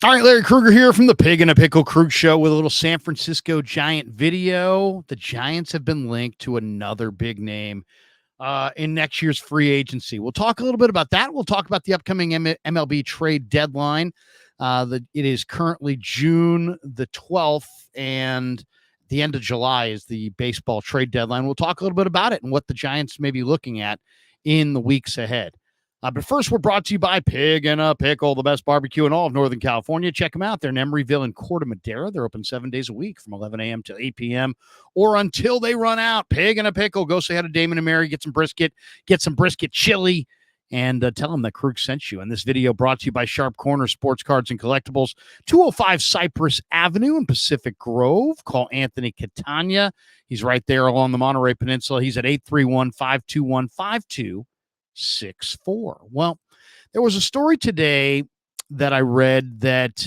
All right, Larry Krueger here from the Pig and a Pickle Krug Show with a little San Francisco Giant video. The Giants have been linked to another big name in next year's free agency. We'll talk a little bit about that. We'll talk about the upcoming MLB trade deadline. It is currently June the 12th, and the end of July is the baseball trade deadline. We'll talk a little bit about it and what the Giants may be looking at in the weeks ahead. But first, we're brought to you by Pig and a Pickle, the best barbecue in all of Northern California. Check them out. They're in Emeryville and Corte Madera. They're open 7 days a week from 11 a.m. to 8 p.m. or until they run out. Pig and a Pickle. Go say hi to Damon and Mary. Get some brisket chili, and tell them that Krug sent you. And this video brought to you by Sharp Corner Sports Cards and Collectibles, 205 Cypress Avenue in Pacific Grove. Call Anthony Catania. He's right there along the Monterey Peninsula. He's at 831-521-5264. Well, there was a story today that I read that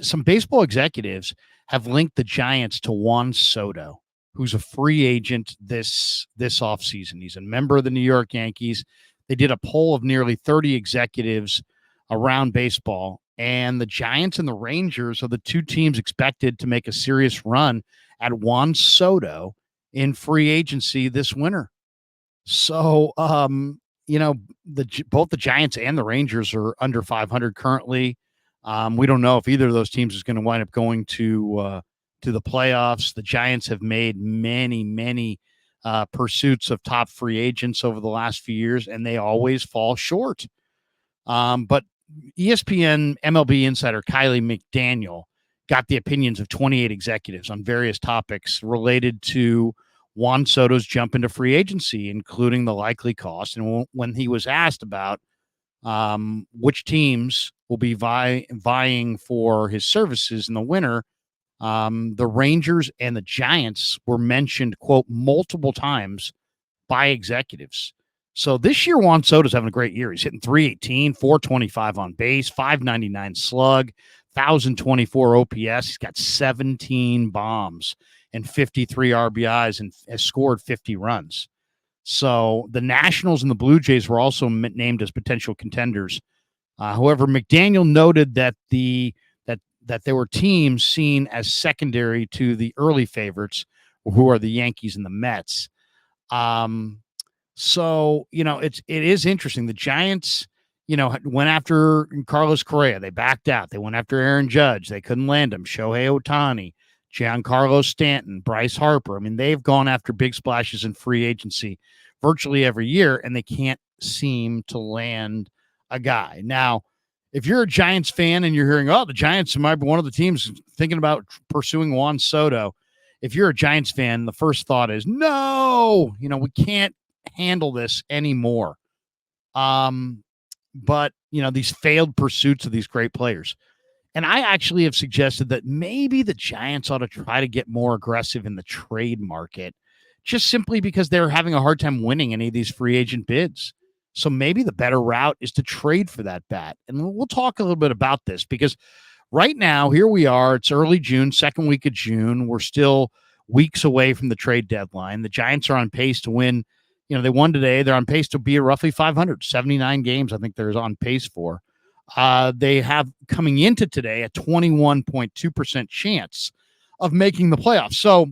some baseball executives have linked the Giants to Juan Soto, who's a free agent this offseason. He's a member of the New York Yankees. They did a poll of nearly 30 executives around baseball, and the Giants and the Rangers are the two teams expected to make a serious run at Juan Soto in free agency this winter. So, both the Giants and the Rangers are under 500 currently. We don't know if either of those teams is going to wind up going to the playoffs. The Giants have made many pursuits of top free agents over the last few years, and they always fall short. But ESPN MLB insider Kylie McDaniel got the opinions of 28 executives on various topics related to Juan Soto's jump into free agency, including the likely cost. And when he was asked about which teams will be vying for his services in the winter, the Rangers and the Giants were mentioned, quote, multiple times by executives. So this year, Juan Soto's having a great year. He's hitting .318, .425 on base, .599 slug, 1,024 OPS. He's got 17 bombs and 53 RBIs and has scored 50 runs. So the Nationals and the Blue Jays were also named as potential contenders. However, McDaniel noted that that there were teams seen as secondary to the early favorites, who are the Yankees and the Mets. So, it is interesting. The Giants, went after Carlos Correa. They backed out. They went after Aaron Judge. They couldn't land him. Shohei Ohtani, Giancarlo Stanton, Bryce Harper. I mean, they've gone after big splashes in free agency virtually every year, and they can't seem to land a guy. Now, if you're a Giants fan and you're hearing, the Giants might be one of the teams thinking about pursuing Juan Soto, if you're a Giants fan, the first thought is, no, we can't handle this anymore. But, these failed pursuits of these great players. And I actually have suggested that maybe the Giants ought to try to get more aggressive in the trade market, just simply because they're having a hard time winning any of these free agent bids. So maybe the better route is to trade for that bat. And we'll talk a little bit about this, because right now, here we are. It's early June, second week of June. We're still weeks away from the trade deadline. The Giants are on pace to win. They won today. They're on pace to be roughly 500, 79 games, I think they're on pace for. They have, coming into today, a 21.2% chance of making the playoffs. So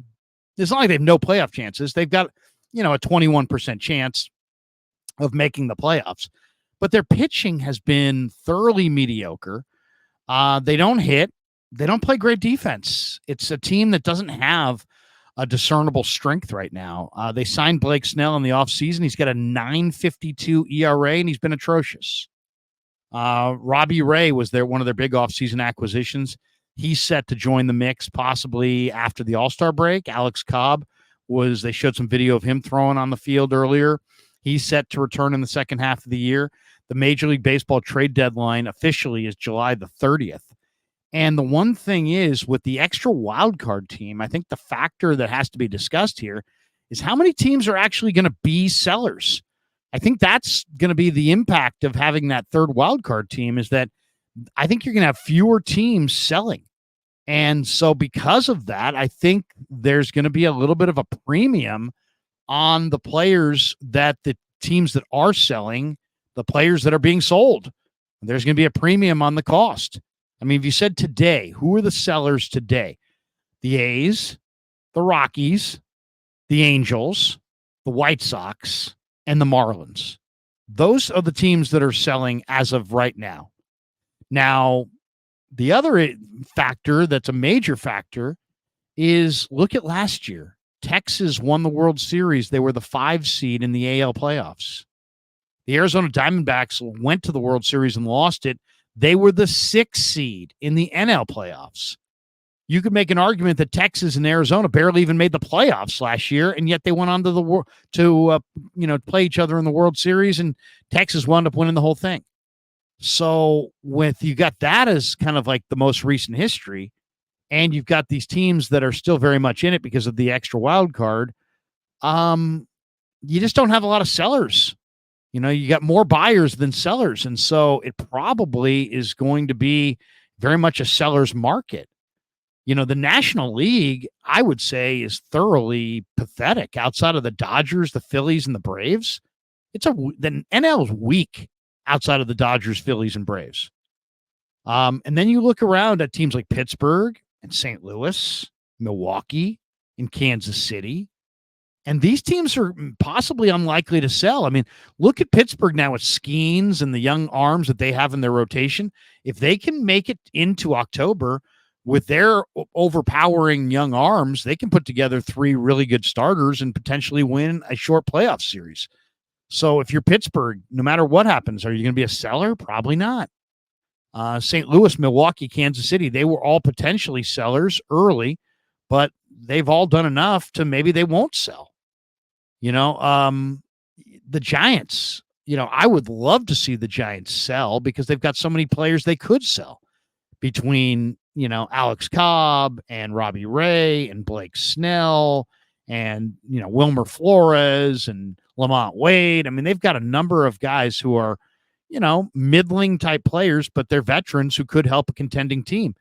it's not like they have no playoff chances. They've got, a 21% chance of making the playoffs. But their pitching has been thoroughly mediocre. They don't hit. They don't play great defense. It's a team that doesn't have a discernible strength right now. They signed Blake Snell in the offseason. He's got a 9.52 ERA, and he's been atrocious. Robbie Ray was one of their big offseason acquisitions. He's set to join the mix possibly after the All-Star break. Alex Cobb they showed some video of him throwing on the field earlier. He's set to return in the second half of the year. The Major League Baseball trade deadline officially is July the 30th. And the one thing is, with the extra wild card team, I think the factor that has to be discussed here is how many teams are actually going to be sellers. I think that's going to be the impact of having that third wild card team, is that I think you're going to have fewer teams selling. And so because of that, I think there's going to be a little bit of a premium on the players that the teams that are selling, the players that are being sold. There's going to be a premium on the cost. I mean, if you said today, who are the sellers today? The A's, the Rockies, the Angels, the White Sox, and the Marlins. Those are the teams that are selling as of right now. Now, the other factor that's a major factor is look at last year. Texas won the World Series. They were the 5 seed in the AL playoffs. The Arizona Diamondbacks went to the World Series and lost it. They were the 6 seed in the NL playoffs. You could make an argument that Texas and Arizona barely even made the playoffs last year, and yet they went on to the play each other in the World Series, and Texas wound up winning the whole thing. So with you got that as kind of like the most recent history, and you've got these teams that are still very much in it because of the extra wild card. You just don't have a lot of sellers. You got more buyers than sellers, and so it probably is going to be very much a seller's market. The National League, I would say, is thoroughly pathetic. Outside of the Dodgers, the Phillies, and the Braves, the NL is weak outside of the Dodgers, Phillies, and Braves. And then you look around at teams like Pittsburgh and St. Louis, Milwaukee, and Kansas City, and these teams are possibly unlikely to sell. I mean, look at Pittsburgh now with Skeens and the young arms that they have in their rotation. If they can make it into October with their overpowering young arms, they can put together 3 really good starters and potentially win a short playoff series. So if you're Pittsburgh, no matter what happens, are you going to be a seller? Probably not. St. Louis, Milwaukee, Kansas City, they were all potentially sellers early, but they've all done enough to maybe they won't sell. The Giants, I would love to see the Giants sell because they've got so many players they could sell between, Alex Cobb and Robbie Ray and Blake Snell and, Wilmer Flores and Lamont Wade. I mean, they've got a number of guys who are, middling type players, but they're veterans who could help a contending team.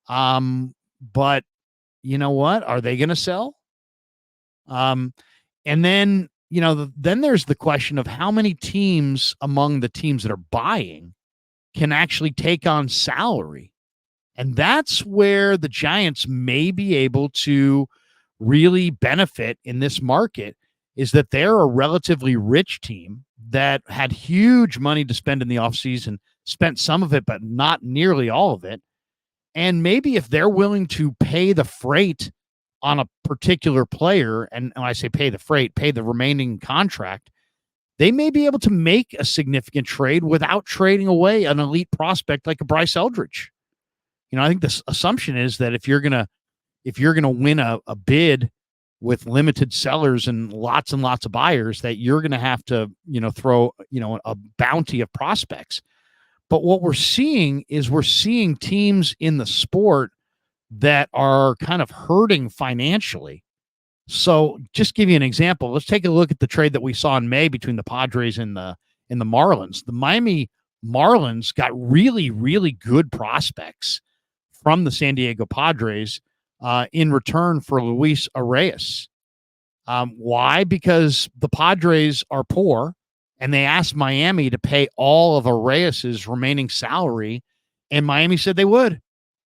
But you know what? Are they going to sell? And then, then there's the question of how many teams among the teams that are buying can actually take on salary. And that's where the Giants may be able to really benefit in this market, is that they're a relatively rich team that had huge money to spend in the offseason, spent some of it, but not nearly all of it. And maybe if they're willing to pay the freight on a particular player, and when I say pay the freight, pay the remaining contract, they may be able to make a significant trade without trading away an elite prospect like a Bryce Eldridge. I think the assumption is that if you're gonna win a bid with limited sellers and lots of buyers, that you're gonna have to throw a bounty of prospects. But what we're seeing teams in the sport that are kind of hurting financially. So just give you an example. Let's take a look at the trade that we saw in May between the Padres and the Marlins. The Miami Marlins got really, really good prospects from the San Diego Padres in return for Luis Arias. Why? Because the Padres are poor, and they asked Miami to pay all of Arias's remaining salary, and Miami said they would.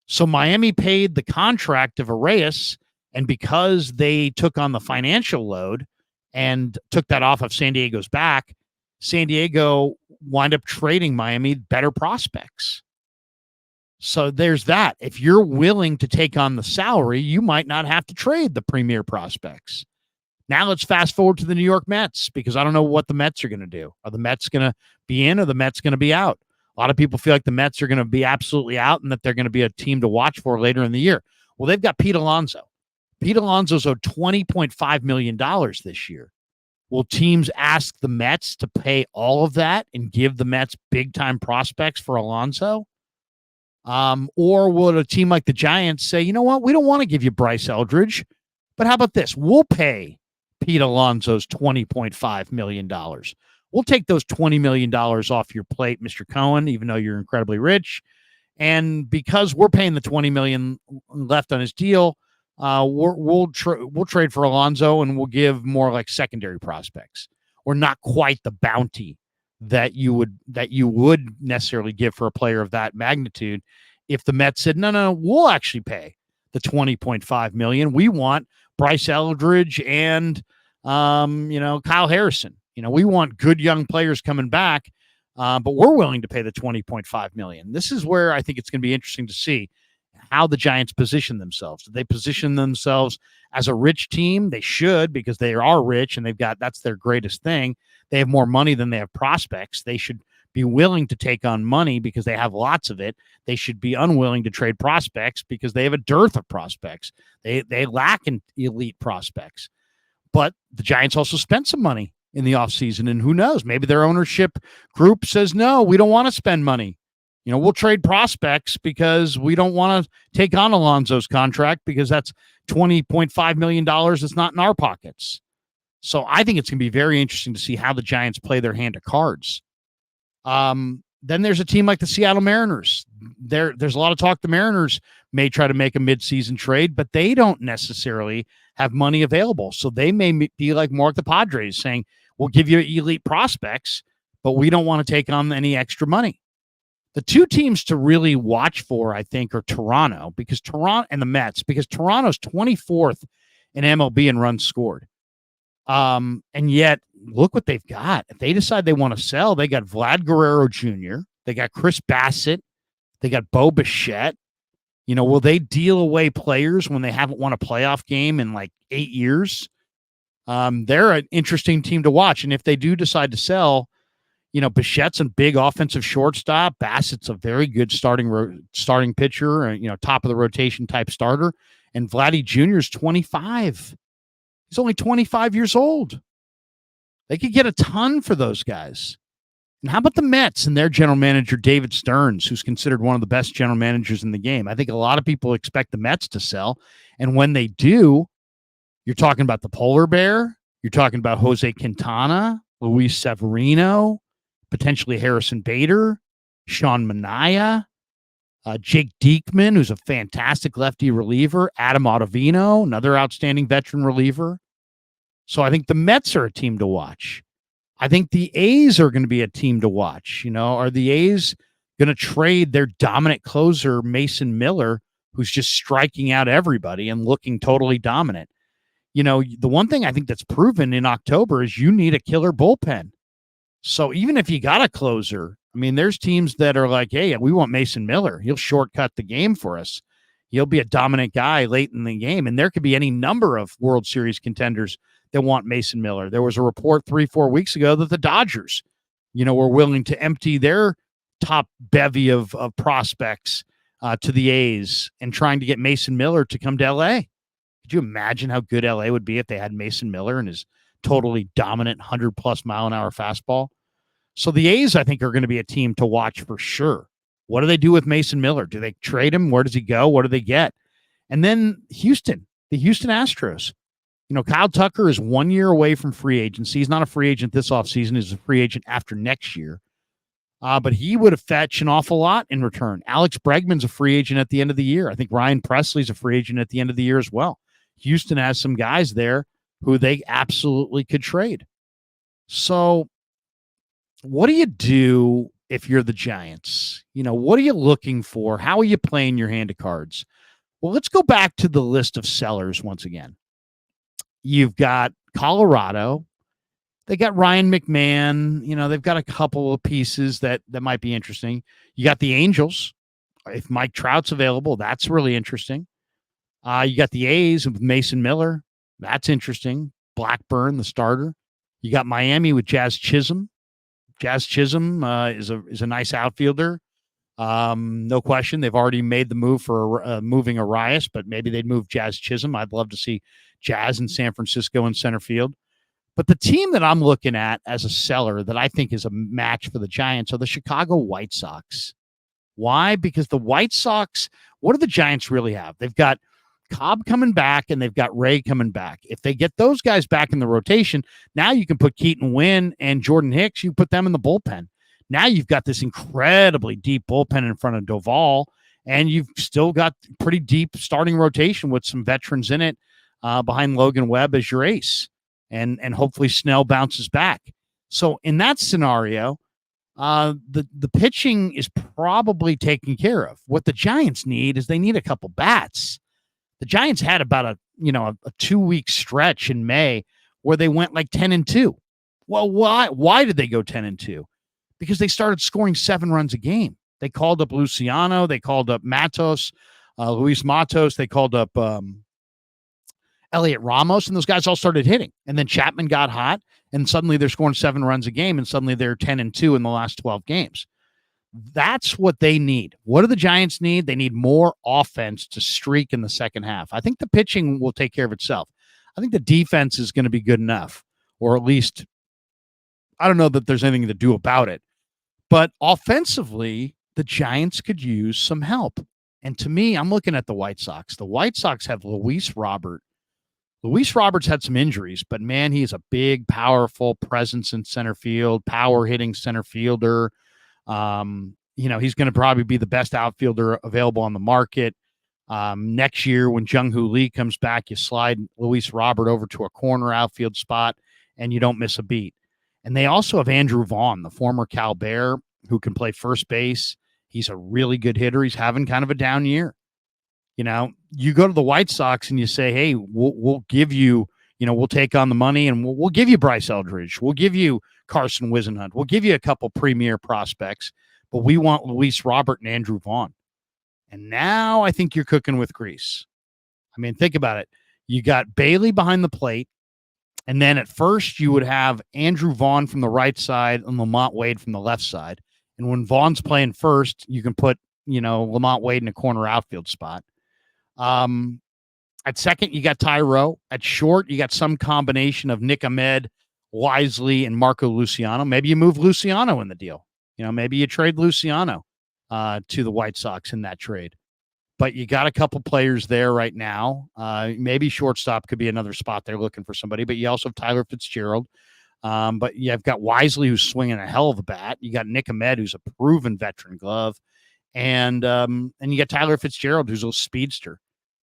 So Miami paid the contract of Arias, and because they took on the financial load and took that off of San Diego's back, San Diego wound up trading Miami better prospects. So there's that. If you're willing to take on the salary, you might not have to trade the premier prospects. Now let's fast forward to the New York Mets, because I don't know what the Mets are going to do. Are the Mets going to be in, or the Mets going to be out? A lot of people feel like the Mets are going to be absolutely out and that they're going to be a team to watch for later in the year. Well, they've got Pete Alonso. Pete Alonso's owed $20.5 million this year. Will teams ask the Mets to pay all of that and give the Mets big-time prospects for Alonso? Or will a team like the Giants say, you know what, we don't want to give you Bryce Eldridge, but how about this? We'll pay Pete Alonso's $20.5 million. We'll take those $20 million off your plate, Mr. Cohen, even though you're incredibly rich. And because we're paying the $20 million left on his deal, we'll trade for Alonso, and we'll give more like secondary prospects, or not quite the bounty that you would necessarily give for a player of that magnitude if the Mets said, no, we'll actually pay the $20.5 million. We want Bryce Eldridge and Kyle Harrison. We want good young players coming back, but we're willing to pay the $20.5 million. This is where I think it's going to be interesting to see how the Giants position themselves. Do they position themselves as a rich team? They should, because they are rich and that's their greatest thing. They have more money than they have prospects. They should be willing to take on money because they have lots of it. They should be unwilling to trade prospects because they have a dearth of prospects. They lack in elite prospects. But the Giants also spent some money in the offseason, and who knows, maybe their ownership group says, no, we don't want to spend money. We'll trade prospects because we don't want to take on Alonso's contract because that's $20.5 million that's not in our pockets. So I think it's going to be very interesting to see how the Giants play their hand of cards. Then there's a team like the Seattle Mariners. There's a lot of talk the Mariners may try to make a midseason trade, but they don't necessarily have money available. So they may be like more like the Padres saying, we'll give you elite prospects, but we don't want to take on any extra money. The two teams to really watch for, I think, are Toronto and the Mets, because Toronto's 24th in MLB in runs scored. And yet, look what they've got. If they decide they want to sell, they got Vlad Guerrero Jr., they got Chris Bassett, they got Bo Bichette. Will they deal away players when they haven't won a playoff game in like 8 years? They're an interesting team to watch. And if they do decide to sell, Bichette's a big offensive shortstop. Bassett's a very good starting pitcher, top of the rotation type starter. And Vladdy Jr. is 25. He's only 25 years old. They could get a ton for those guys. And how about the Mets and their general manager, David Stearns, who's considered one of the best general managers in the game? I think a lot of people expect the Mets to sell. And when they do, you're talking about the Polar Bear. You're talking about Jose Quintana, Luis Severino, potentially Harrison Bader, Sean Manaea, Jake Diekman, who's a fantastic lefty reliever, Adam Ottavino, another outstanding veteran reliever. So I think the Mets are a team to watch. I think the A's are going to be a team to watch. Are the A's going to trade their dominant closer, Mason Miller, who's just striking out everybody and looking totally dominant? The one thing I think that's proven in October is you need a killer bullpen. So even if you got a closer, there's teams that are like, hey, we want Mason Miller. He'll shortcut the game for us. He'll be a dominant guy late in the game. And there could be any number of World Series contenders that want Mason Miller. There was a report 3-4 weeks ago that the Dodgers, were willing to empty their top bevy of prospects to the A's and trying to get Mason Miller to come to L.A. Could you imagine how good L.A. would be if they had Mason Miller and his totally dominant 100+ mile an hour fastball? So the A's, I think, are going to be a team to watch for sure. What do they do with Mason Miller? Do they trade him? Where does he go? What do they get? And then Houston, the Houston Astros. Kyle Tucker is 1 year away from free agency. He's not a free agent this offseason. He's a free agent after next year. But he would have fetched an awful lot in return. Alex Bregman's a free agent at the end of the year. I think Ryan Presley's a free agent at the end of the year as well. Houston has some guys there who they absolutely could trade. So what do you do if you're the Giants? What are you looking for? How are you playing your hand of cards? Well, let's go back to the list of sellers once again. You've got Colorado. They got Ryan McMahon. They've got a couple of pieces that might be interesting. You got the Angels. If Mike Trout's available, that's really interesting. You got the A's with Mason Miller. That's interesting. Blackburn, the starter. You got Miami with Jazz Chisholm. Jazz Chisholm is a nice outfielder. No question. They've already made the move for moving Arias, but maybe they'd move Jazz Chisholm. I'd love to see Jazz in San Francisco in center field. But the team that I'm looking at as a seller that I think is a match for the Giants are the Chicago White Sox. Why? Because the White Sox, what do the Giants really have? They've got Cobb coming back and they've got Ray coming back. If they get those guys back in the rotation, now you can put Keaton Wynn and Jordan Hicks. You put them in the bullpen. Now you've got this incredibly deep bullpen in front of Doval, and you've still got pretty deep starting rotation with some veterans in it behind Logan Webb as your ace. And hopefully Snell bounces back. So in that scenario, The pitching is probably taken care of. What the Giants need is they need a couple bats. The Giants had about a 2-week stretch in May where they went like 10-2. Well, why did they go 10-2? Because they started scoring 7 runs a game. They called up Luciano, they called up Luis Matos, they called up Elliot Ramos, and those guys all started hitting. And then Chapman got hot, and suddenly they're scoring 7 runs a game, and suddenly they're 10-2 in the last 12 games. That's what they need. What do the Giants need? They need more offense to streak in the second half. I think the pitching will take care of itself. I think the defense is going to be good enough, or at least I don't know that there's anything to do about it. But offensively, the Giants could use some help. And to me, I'm looking at the White Sox. The White Sox have Luis Robert. Luis Roberts had some injuries, but man, he's a big, powerful presence in center field, power hitting center fielder. He's going to probably be the best outfielder available on the market. Next year, when Jung-Hoo Lee comes back, you slide Luis Robert over to a corner outfield spot, and you don't miss a beat. And they also have Andrew Vaughn, the former Cal Bear, who can play first base. He's a really good hitter. He's having kind of a down year. You go to the White Sox and you say, hey, we'll give you, we'll take on the money and we'll give you Bryce Eldridge. We'll give you Carson Whisenhunt. We'll give you a couple premier prospects, but we want Luis Robert and Andrew Vaughn. And now I think you're cooking with grease. I mean, think about it. You got Bailey behind the plate, and then at first you would have Andrew Vaughn from the right side and Lamont Wade from the left side. And when Vaughn's playing first, you can put, Lamont Wade in a corner outfield spot. At second, you got Tyro. At short, you got some combination of Nick Ahmed, Wisely, and Marco Luciano. Maybe you move Luciano in the deal. Maybe you trade Luciano to the White Sox in that trade. But you got a couple players there right now. Maybe shortstop could be another spot they're looking for somebody. But you also have Tyler Fitzgerald. But you've got Wisely, who's swinging a hell of a bat. You got Nick Ahmed, who's a proven veteran glove. And you got Tyler Fitzgerald, who's a speedster.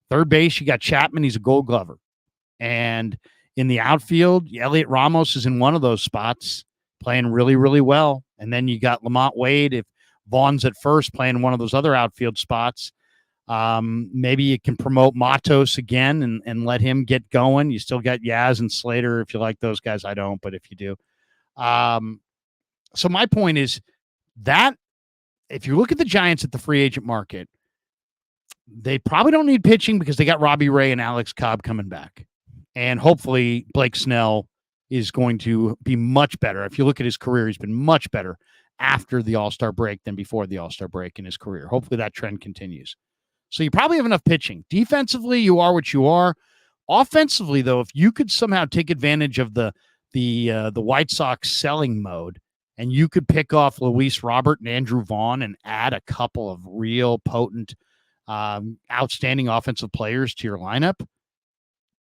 Third base, you got Chapman. He's a Gold Glover. And in the outfield, Elliot Ramos is in one of those spots, playing really, really well. And then you got Lamont Wade. If Vaughn's at first, playing one of those other outfield spots, maybe you can promote Matos again and let him get going. You still got Yaz and Slater if you like those guys. I don't, but if you do. So my point is that if you look at the Giants at the free agent market, they probably don't need pitching because they got Robbie Ray and Alex Cobb coming back. And hopefully Blake Snell is going to be much better. If you look at his career, he's been much better after the All-Star break than before the All-Star break in his career. Hopefully that trend continues. So you probably have enough pitching. Defensively, you are what you are. Offensively, though, if you could somehow take advantage of the White Sox selling mode, and you could pick off Luis Robert and Andrew Vaughn and add a couple of real potent, outstanding offensive players to your lineup,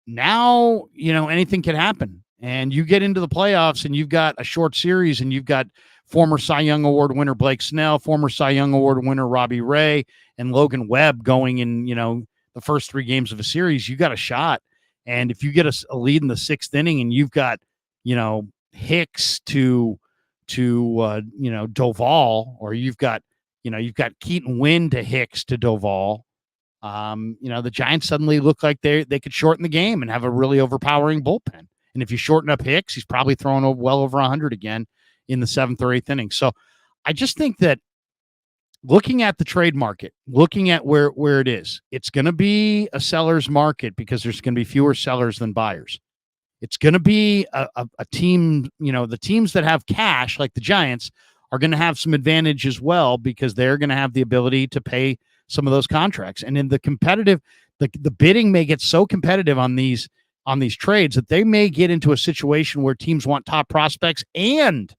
now, anything can happen. And you get into the playoffs and you've got a short series and you've got former Cy Young Award winner Blake Snell, former Cy Young Award winner Robbie Ray, and Logan Webb going in, the first 3 games of a series. You got a shot. And if you get a lead in the 6th inning and you've got, Hicks to Doval, or you've got Keaton Winn to Hicks to Doval, the Giants suddenly look like they could shorten the game and have a really overpowering bullpen. And if you shorten up Hicks, he's probably throwing well over 100 again in the 7th or 8th inning. So I just think that looking at the trade market, looking at where it is, it's going to be a seller's market because there's going to be fewer sellers than buyers. It's going to be a team, the teams that have cash like the Giants are going to have some advantage as well because they're going to have the ability to pay some of those contracts. And in the competitive, the bidding may get so competitive on these trades that they may get into a situation where teams want top prospects and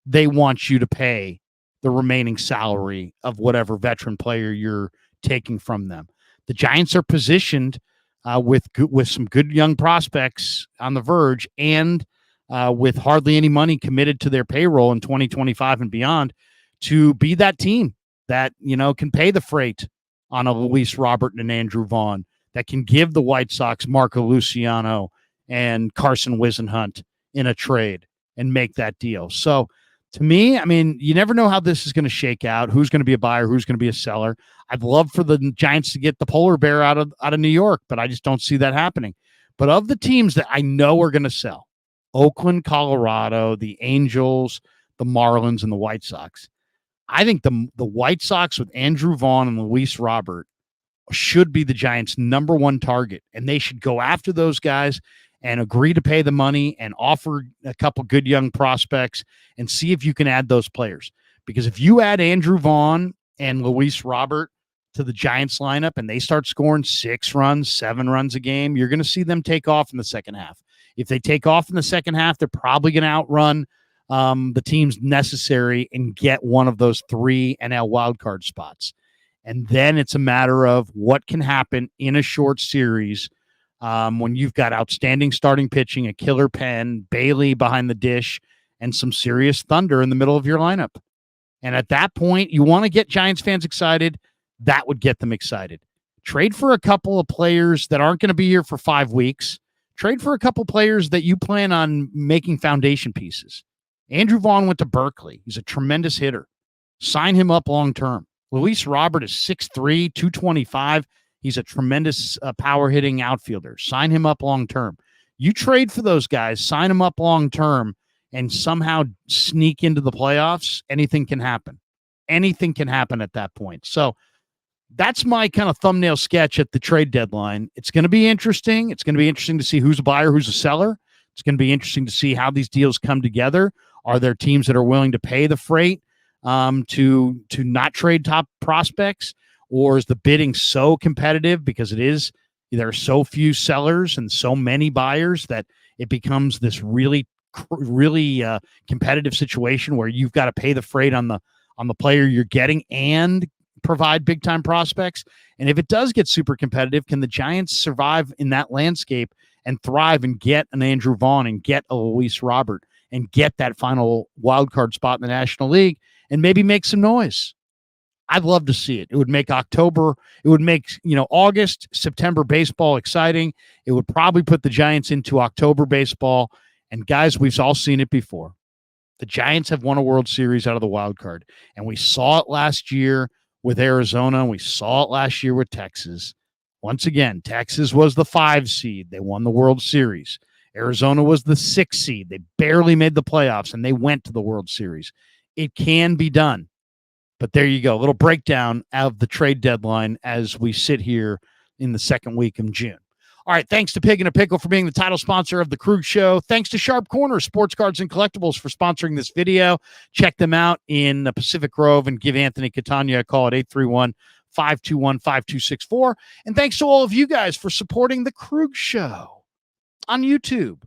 they want you to pay the remaining salary of whatever veteran player you're taking from them. The Giants are positioned with some good young prospects on the verge and with hardly any money committed to their payroll in 2025 and beyond to be that team that, can pay the freight on a Luis Robert and an Andrew Vaughn, that can give the White Sox Marco Luciano and Carson Whisenhunt in a trade and make that deal. So To me, I mean, you never know how this is going to shake out. Who's going to be a buyer? Who's going to be a seller? I'd love for the Giants to get the polar bear out of New York, but I just don't see that happening. But of the teams that I know are going to sell, Oakland, Colorado, the Angels, the Marlins, and the White Sox, I think the White Sox with Andrew Vaughn and Luis Robert should be the Giants' number one target, and they should go after those guys and agree to pay the money and offer a couple good young prospects and see if you can add those players. Because if you add Andrew Vaughn and Luis Robert to the Giants lineup and they start scoring 6 runs, 7 runs a game, you're going to see them take off in the second half. If they take off in the second half, they're probably going to outrun the teams necessary and get one of those 3 NL wildcard spots. And then it's a matter of what can happen in a short series when you've got outstanding starting pitching, a killer pen, Bailey behind the dish, and some serious thunder in the middle of your lineup. And at that point, you want to get Giants fans excited. That would get them excited. Trade for a couple of players that aren't going to be here for 5 weeks. Trade for a couple players that you plan on making foundation pieces. Andrew Vaughn went to Berkeley. He's a tremendous hitter. Sign him up long term. Luis Robert is 6'3", 225. He's a tremendous power hitting outfielder. Sign him up long term. You trade for those guys, sign them up long term, and somehow sneak into the playoffs. Anything can happen. Anything can happen at that point. So that's my kind of thumbnail sketch at the trade deadline. It's going to be interesting. It's going to be interesting to see who's a buyer, who's a seller. It's going to be interesting to see how these deals come together. Are there teams that are willing to pay the freight to not trade top prospects, or is the bidding so competitive because there are so few sellers and so many buyers that it becomes this really competitive situation where you've got to pay the freight on the player you're getting and provide big time prospects? And if it does get super competitive, can the Giants survive in that landscape and thrive and get an Andrew Vaughn and get a Luis Robert and get that final wild card spot in the National League and maybe make some noise? I'd love to see it. It would make August, September baseball exciting. It would probably put the Giants into October baseball. And guys, we've all seen it before. The Giants have won a World Series out of the wild card. And we saw it last year with Arizona. And we saw it last year with Texas. Once again, Texas was the 5 seed. They won the World Series. Arizona was the 6 seed. They barely made the playoffs, and they went to the World Series. It can be done. But there you go. A little breakdown of the trade deadline as we sit here in the second week of June. All right, thanks to Pig and a Pickle for being the title sponsor of the Krug Show. Thanks to Sharp Corner Sports Cards and Collectibles for sponsoring this video. Check them out in Pacific Grove and give Anthony Catania a call at 831-521-5264. And thanks to all of you guys for supporting the Krug Show on YouTube.